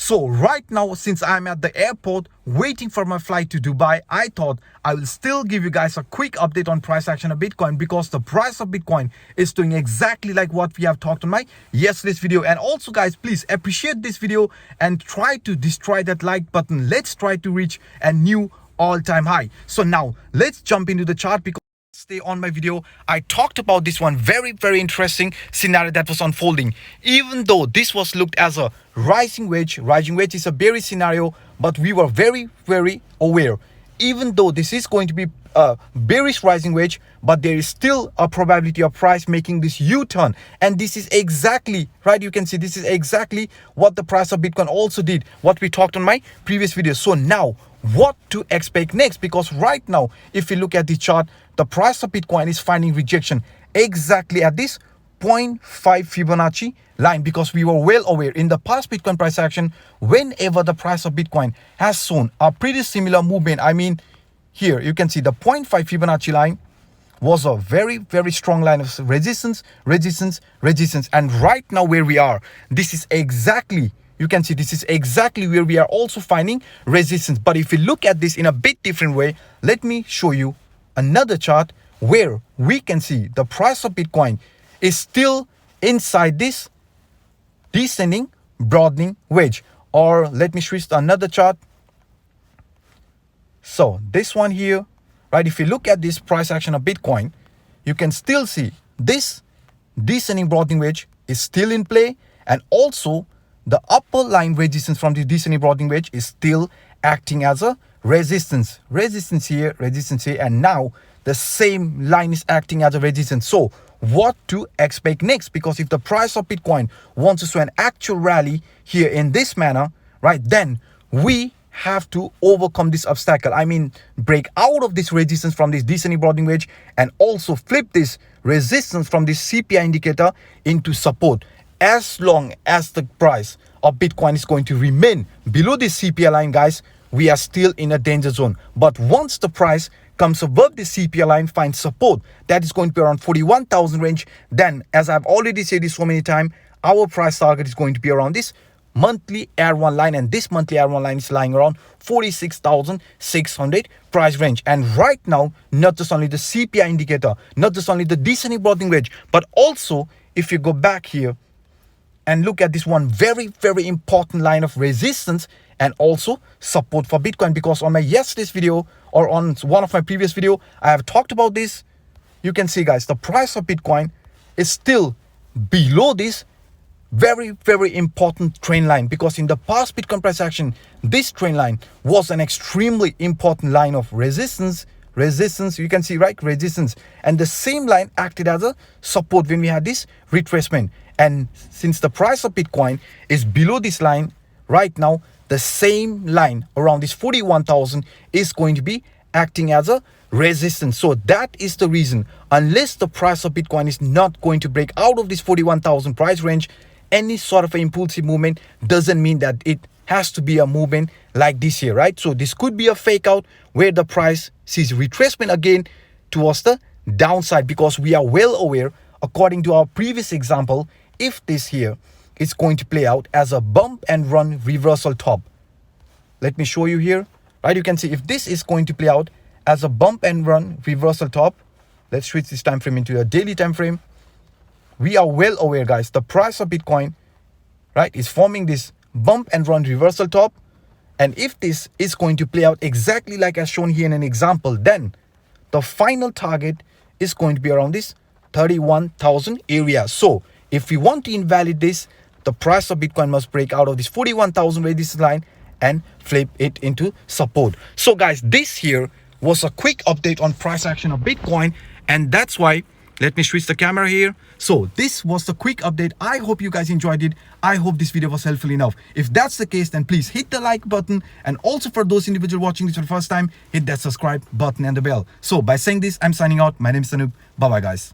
So right now, since I'm at the airport waiting for my flight to Dubai, I thought I will still give you guys a quick update on price action of Bitcoin, because the price of Bitcoin is doing exactly like what we have talked on my yesterday's video. And also guys, please appreciate this video and try to destroy that like button. Let's try to reach a new all-time high. So now let's jump into the chart, because stay on my video, I talked about this one very interesting scenario that was unfolding. Even though this was looked as a rising wedge is a bearish scenario, but we were very aware. Even though this is going to be a bearish rising wedge, but there is still a probability of price making this U-turn. And this is exactly right, you can see this is exactly what the price of Bitcoin also did, what we talked on my previous video. So now what to expect next? Because right now, if you look at the chart, the price of Bitcoin is finding rejection exactly at this 0.5 Fibonacci line, because we were well aware in the past Bitcoin price action, whenever the price of Bitcoin has shown a pretty similar movement. I mean, here you can see the 0.5 Fibonacci line was a very strong line of resistance. And right now where we are, this is exactly, you can see this is exactly where we are also finding resistance. But if you look at this in a bit different way, let me show you another chart where we can see the price of Bitcoin is still inside this descending broadening wedge. Or let me switch to another chart. So this one here, right? If you look at this price action of Bitcoin, you can still see this descending broadening wedge is still in play, and also the upper line resistance from the descending broadening wedge is still acting as a resistance here, and now the same line is acting as a resistance. So what to expect next? Because if the price of Bitcoin wants to show an actual rally here in this manner, right, then we have to overcome this obstacle. I mean, break out of this resistance from this descending broadening wedge, and also flip this resistance from this CPI indicator into support. As long as the price of Bitcoin is going to remain below this CPI line, guys, we are still in a danger zone. But once the price comes above the CPI line, finds support, that is going to be around 41,000 range, then, as I've already said this so many times, our price target is going to be around this monthly R1 line, and this monthly R1 line is lying around 46,600 price range. And right now, not just only the CPI indicator, not just only the descending broadening wedge, but also if you go back here and look at this one very important line of resistance and also support for Bitcoin. Because on my yesterday's video, or on one of my previous video, I have talked about this. You can see, guys, the price of Bitcoin is still below this very important trend line, because in the past Bitcoin price action, this trend line was an extremely important line of resistance, you can see, right, resistance, and the same line acted as a support when we had this retracement. And since the price of Bitcoin is below this line right now, the same line around this 41,000 is going to be acting as a resistance. So that is the reason, unless the price of Bitcoin is not going to break out of this 41,000 price range, any sort of impulsive movement doesn't mean that it has to be a movement like this here, right? So this could be a fake out where the price sees retracement again towards the downside, because we are well aware, according to our previous example, if this here is going to play out as a bump and run reversal top. Let me show you here, right? You can see if this is going to play out as a bump and run reversal top. Let's switch this time frame into a daily time frame. We are well aware, guys, the price of Bitcoin, right, is forming this bump and run reversal top. And if this is going to play out exactly like as shown here in an example, then the final target is going to be around this 31,000 area. So if we want to invalidate this, the price of Bitcoin must break out of this 41,000 resistance line and flip it into support. So guys, this here was a quick update on price action of Bitcoin, and that's why, let me switch the camera here. So this was the quick update. I hope you guys enjoyed it. I hope this video was helpful enough. If that's the case, then please hit the like button, and also for those individuals watching this for the first time, hit that subscribe button and the bell. So by saying this, I'm signing out. My name is Anup. Bye bye, guys.